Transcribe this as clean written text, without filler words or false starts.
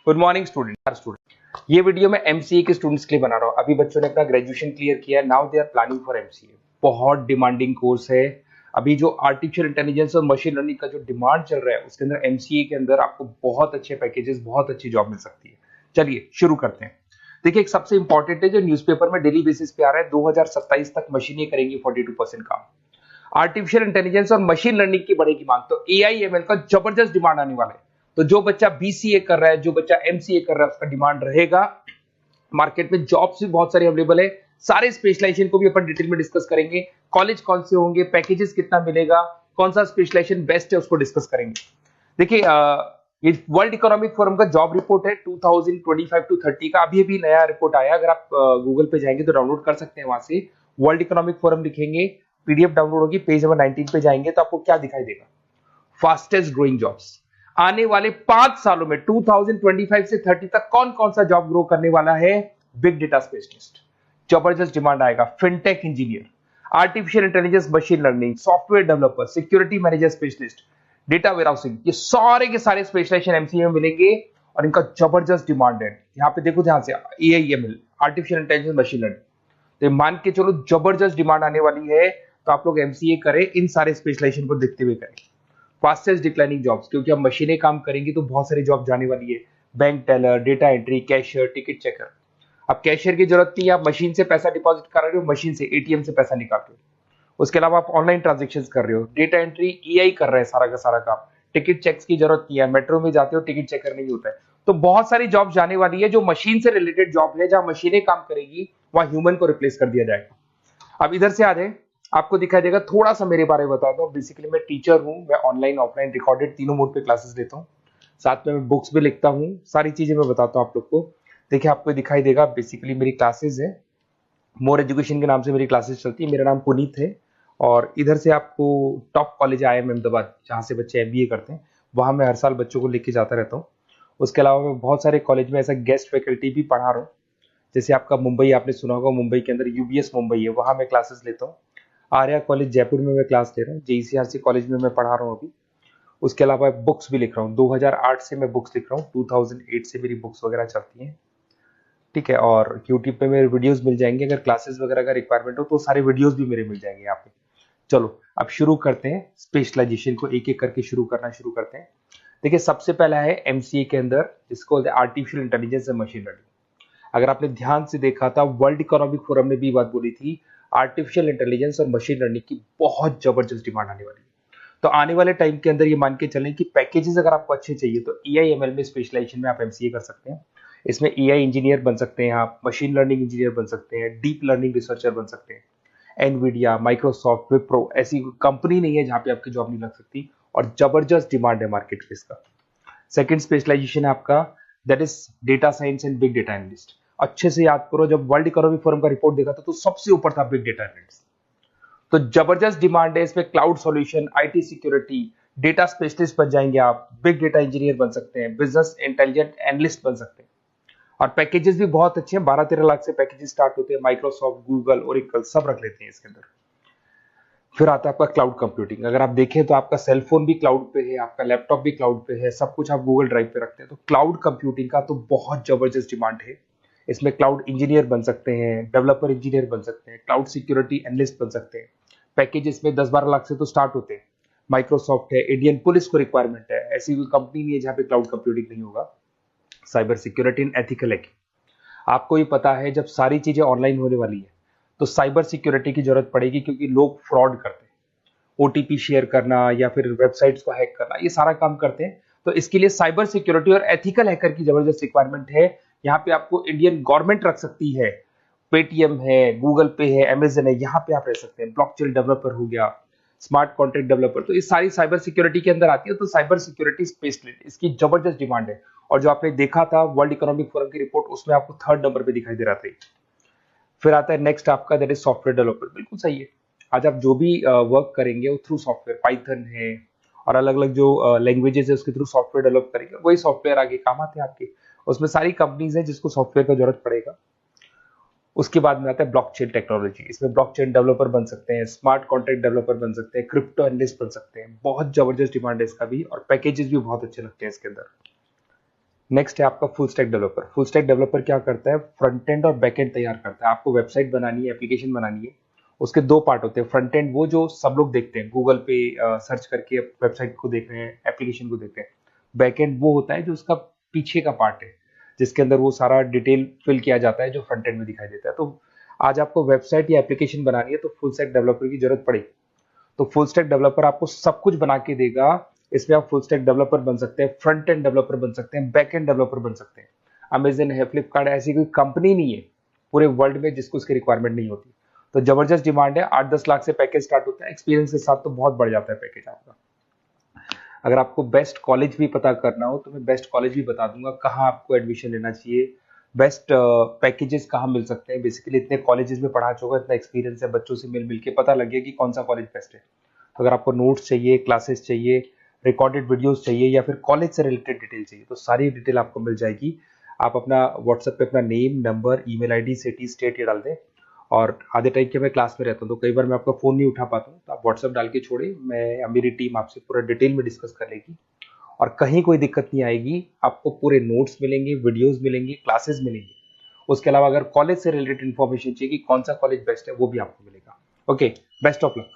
Good morning student. ये video मैं MCA के स्टूडेंट्स के लिए बना रहा हूँ। अभी बच्चों ने अपना ग्रेजुएशन क्लियर किया है, now they are planning for MCA. बहुत डिमांडिंग कोर्स है। अभी जो आर्टिफिशियल इंटेलिजेंस और मशीन लर्निंग का जो डिमांड चल रहा है उसके अंदर एमसीए के अंदर आपको बहुत अच्छे पैकेजेस, बहुत अच्छी जॉब मिल सकती है। चलिए शुरू करते हैं। देखिए, एक सबसे इंपॉर्टेंट है जो न्यूज़पेपर में डेली बेसिस पे आ रहा है, 2027 तक मशीनें करेंगी 42% काम। आर्टिफिशियल इंटेलिजेंस और मशीन लर्निंग की बढ़ेगी मांग, तो एआईएमएल का जबरदस्त डिमांड आने वाला है। तो जो बच्चा बीसीए कर रहा है, जो बच्चा एमसीए कर रहा है, उसका डिमांड रहेगा। मार्केट में जॉब्स भी बहुत सारे अवेलेबल है। सारे स्पेशलाइजेशन को भी अपन डिटेल में डिस्कस करेंगे। कॉलेज कौन से होंगे, पैकेजेस कितना मिलेगा, कौन सा स्पेशलाइजेशन बेस्ट है, उसको डिस्कस करेंगे। देखिए, ये वर्ल्ड इकोनॉमिक फोरम का जॉब रिपोर्ट है 2025 टू 30 का। अभी अभी नया रिपोर्ट आया, अगर आप गूगल पे जाएंगे तो डाउनलोड कर सकते हैं। वहां से वर्ल्ड इकोनॉमिक फोरम लिखेंगे, पीडीएफ डाउनलोड होगी, पेज नंबर 19 पे जाएंगे तो आपको क्या दिखाई देगा, फास्टेस्ट ग्रोइंग जॉब्स। आने वाले 5 सालों में 2025 से 30 तक कौन कौन सा जॉब ग्रो करने वाला है। बिग डेटा स्पेशलिस्ट, जबरदस्त डिमांड आएगा। Fintech engineer, artificial intelligence, machine learning, software developer, security manager specialist, data warehousing, ये सारे के सारे स्पेशलाइजेशन एमसीए में मिलेंगे और इनका जबरदस्त डिमांड है। यहाँ पे देखो, ध्यान से, AIML, artificial intelligence, machine learning, तो मान के चलो जबरदस्त डिमांड आने वाली है। तो आप लोग एमसीए करें, इन सारे स्पेशलाइजेशन को देखते हुए करें। फास्टेस्ट डिक्लाइनिंग जॉब्स, क्योंकि अब मशीनें काम करेंगी तो बहुत सारी जॉब जाने वाली है। Bank teller, data entry, cashier, ticket checker. अब कैशियर की जरूरत नहीं है, आप मशीन से पैसा डिपॉजिट कर रहे हो, मशीन से एटीएम से पैसा निकाल रहे हो। उसके अलावा आप ऑनलाइन ट्रांजेक्शन कर रहे हो। डेटा एंट्री एआई कर रहा है सारा का सारा काम। टिकट चेक्स की जरूरत नहीं है, मेट्रो में जाते हो टिकट चेकर नहीं होता है। तो बहुत सारी जॉब जाने वाली है जो मशीन से रिलेटेड जॉब है, जहां मशीनें काम करेगी वहां ह्यूमन को रिप्लेस कर दिया जाएगा। अब इधर से आ जाए, आपको दिखाई देगा। थोड़ा सा मेरे बारे में बता दो। बेसिकली मैं टीचर हूँ, मैं ऑनलाइन ऑफलाइन रिकॉर्डेड तीनों मोड पे क्लासेस लेता हूँ। साथ में मैं बुक्स भी लिखता हूँ, सारी चीजें मैं बताता हूँ आप लोग को। देखिए, आपको दिखाई देगा, बेसिकली मेरी क्लासेस है, मोर एजुकेशन के नाम से मेरी क्लासेस चलती है। मेरा नाम पुनीत है। और इधर से आपको टॉप कॉलेज आईआईएम अहमदाबाद, जहाँ से बच्चे एमबीए करते हैं, वहाँ मैं हर साल बच्चों को लेके जाता रहता हूँ। उसके अलावा मैं बहुत सारे कॉलेज में ऐसा गेस्ट फैकल्टी भी पढ़ा रहा हूँ। जैसे आपका मुंबई, आपने सुना होगा, मुंबई के अंदर यूबीएस मुंबई है, वहाँ मैं क्लासेस लेता हूँ। आर्या कॉलेज जयपुर में मैं क्लास ले रहा हूँ। जेईसीआरसी कॉलेज में मैं पढ़ा रहा हूँ अभी। उसके अलावा बुक्स भी लिख रहा हूँ। 2008 से मैं बुक्स लिख रहा हूँ, 2008 से मेरी बुक्स वगैरह चलती हैं। ठीक है, और यूट्यूब पे मेरे वीडियोस मिल जाएंगे। अगर क्लासेस वगैरह का रिक्वायरमेंट हो तो सारे वीडियोस भी मेरे मिल जाएंगे यहाँ पे। चलो अब शुरू करते हैं, स्पेशलाइजेशन को एक एक करके शुरू करते हैं। देखिए, सबसे पहला है एमसीए के अंदर, जिसको artificial intelligence and machine learning. अगर आपने ध्यान से देखा था, वर्ल्ड इकोनॉमिक फोरम ने भी बात बोली थी, आर्टिफिशियल इंटेलिजेंस और मशीन लर्निंग की बहुत जबरदस्त डिमांड आने वाली है। तो आने वाले टाइम के अंदर ये मान के चलें कि पैकेजेस अगर आपको अच्छे चाहिए तो एआईएमएल में स्पेशलाइजेशन में आप एमसीए कर सकते हैं। इसमें एआई इंजीनियर बन सकते हैं, आप मशीन लर्निंग इंजीनियर बन सकते हैं, डीप लर्निंग रिसर्चर बन सकते हैं। एनवीडिया, माइक्रोसॉफ्ट, विप्रो, ऐसी कंपनी नहीं है जहां पे आपकी जॉब नहीं लग सकती, और जबरदस्त डिमांड है मार्केट में इसका। सेकंड स्पेशलाइजेशन है आपका, that is data science and big data analyst. अच्छे से याद करो, जब वर्ल्ड इकोनॉमिक फोरम का रिपोर्ट देखा था तो सबसे ऊपर था बिग डेटा एनालिस्ट। तो जबरदस्त डिमांड है इसमें। Cloud solution, IT security, data specialist बन जाएंगे आप, बिग डेटा इंजीनियर बन सकते हैं, बिजनेस इंटेलिजेंट एनालिस्ट बन सकते हैं। और पैकेजेस भी बहुत अच्छे हैं, 12-13 लाख से पैकेजेस स्टार्ट होते हैं। माइक्रोसॉफ्ट, गूगल, ओरेकल सब रख लेते हैं इसके अंदर। फिर आता है आपका क्लाउड कंप्यूटिंग। अगर आप देखें तो आपका सेलफोन भी क्लाउड पे है, आपका लैपटॉप भी क्लाउड पे है, सब कुछ आप गूगल ड्राइव पे रखते हैं। तो क्लाउड कंप्यूटिंग का तो बहुत जबरदस्त डिमांड है। इसमें क्लाउड इंजीनियर बन सकते हैं, डेवलपर इंजीनियर बन सकते हैं, क्लाउड सिक्योरिटी एनालिस्ट बन सकते हैं। पैकेज इसमें 10-12 लाख से तो स्टार्ट होते हैं। माइक्रोसॉफ्ट है, इंडियन पुलिस को रिक्वायरमेंट है, ऐसी कोई कंपनी नहीं है जहां पे क्लाउड कंप्यूटिंग नहीं होगा। Cyber security and ethical hacking, आपको ही पता है जब सारी चीजें ऑनलाइन होने वाली है तो साइबर सिक्योरिटी की जरूरत पड़ेगी, क्योंकि लोग फ्रॉड करते हैं। ओटीपी शेयर करना या फिर वेबसाइट्स को हैक करना, ये सारा काम करते हैं। तो इसके लिए साइबर सिक्योरिटी और एथिकल हैकर की जबरदस्त रिक्वायरमेंट है। यहाँ पे आपको इंडियन गवर्नमेंट रख सकती है, पेटीएम है, गूगल पे है, अमेजन है, यहाँ पे आप रह सकते हैं। ब्लॉकचेन डेवलपर हो गया, स्मार्ट कॉन्ट्रैक्ट डेवलपर, तो ये सारी साइबर सिक्योरिटी के अंदर आती है। तो साइबर सिक्योरिटी स्पेशलिस्ट, इसकी जबरदस्त डिमांड है। और जो आपने देखा था वर्ल्ड इकोनॉमिक फोरम की रिपोर्ट, उसमें आपको 3rd नंबर पे दिखाई दे रहा था। फिर आता है नेक्स्ट आपका, दैट इज सॉफ्टवेयर डेवलपर। बिल्कुल सही है। आज आप जो भी वर्क करेंगे वो थ्रू सॉफ्टवेयर, पाइथन है और अलग अलग जो लैंग्वेजेस है उसके थ्रू सॉफ्टवेयर डेवलप करेंगे, वही सॉफ्टवेयर आगे काम आते हैं आपके। उसमें सारी कंपनीज है जिसको सॉफ्टवेयर का जरूरत पड़ेगा। उसके बाद में आता है ब्लॉकचेन टेक्नोलॉजी। इसमें ब्लॉकचेन डेवलपर बन सकते हैं, स्मार्ट कॉन्ट्रैक्ट डेवलपर बन सकते हैं, क्रिप्टो एनालिस्ट बन सकते हैं। बहुत जबरदस्त डिमांड है इसका भी, और पैकेजेस भी बहुत अच्छे लगते हैं इसके अंदर। नेक्स्ट है आपका full stack developer. Full stack developer क्या करता है, फ्रंट एंड और बैक एंड तैयार करता है। आपको वेबसाइट बनानी है, एप्लीकेशन बनानी है, उसके दो पार्ट होते हैं। फ्रंट एंड वो जो सब लोग देखते हैं, गूगल पे सर्च करके वेबसाइट को देख रहे हैं, एप्लीकेशन को देख रहे हैं। बैक एंड वो होता है जो उसका पीछे का पार्ट है, जिसके अंदर वो सारा डिटेल फिल किया जाता है जो फ्रंट एंड में दिखाई देता है। तो आज आपको वेबसाइट या एप्लीकेशन बनानी है तो फुल स्टैक डेवलपर की जरूरत पड़ेगी। तो फुल स्टैक डेवलपर आपको सब कुछ बना के देगा। इसमें आप फुल स्टैक डेवलपर बन सकते हैं, फ्रंट एंड डेवलपर बन सकते हैं, बैक एंड डेवलपर बन सकते हैं। अमेजन है, फ्लिपकार्ट, ऐसी कोई कंपनी नहीं है पूरे वर्ल्ड में जिसको उसकी रिक्वायरमेंट नहीं होती। तो जबरदस्त डिमांड है, 8-10 लाख से पैकेज स्टार्ट होता है, एक्सपीरियंस के साथ तो बहुत बढ़ जाता है पैकेज आपका। अगर आपको बेस्ट कॉलेज भी पता करना हो तो मैं बेस्ट कॉलेज भी बता दूंगा, कहाँ आपको एडमिशन लेना चाहिए, बेस्ट पैकेजेस कहाँ मिल सकते हैं। बेसिकली इतने कॉलेजेस में पढ़ा चुका, इतना एक्सपीरियंस है, बच्चों से मिल मिल के पता लग गया कि कौन सा कॉलेज बेस्ट है। अगर आपको नोट्स चाहिए, क्लासेस चाहिए, रिकॉर्डेड वीडियोस चाहिए, या फिर कॉलेज से रिलेटेड डिटेल चाहिए, तो सारी डिटेल आपको मिल जाएगी। आप अपना व्हाट्सएप पे अपना name, number, email ID, city, state ये डाल दें। और आधे टाइम के मैं क्लास में रहता हूँ तो कई बार मैं आपका फ़ोन नहीं उठा पाता हूँ, तो आप व्हाट्सएप डाल के छोड़े, मैं या मेरी टीम आपसे पूरा डिटेल में डिस्कस कर लेगी। और कहीं कोई दिक्कत नहीं आएगी, आपको पूरे नोट्स मिलेंगे, वीडियोस मिलेंगे, क्लासेस मिलेंगे। उसके अलावा अगर कॉलेज से रिलेटेड इन्फॉर्मेशन चाहिए कि कौन सा कॉलेज बेस्ट है, वो भी आपको मिलेगा। Okay, best of luck.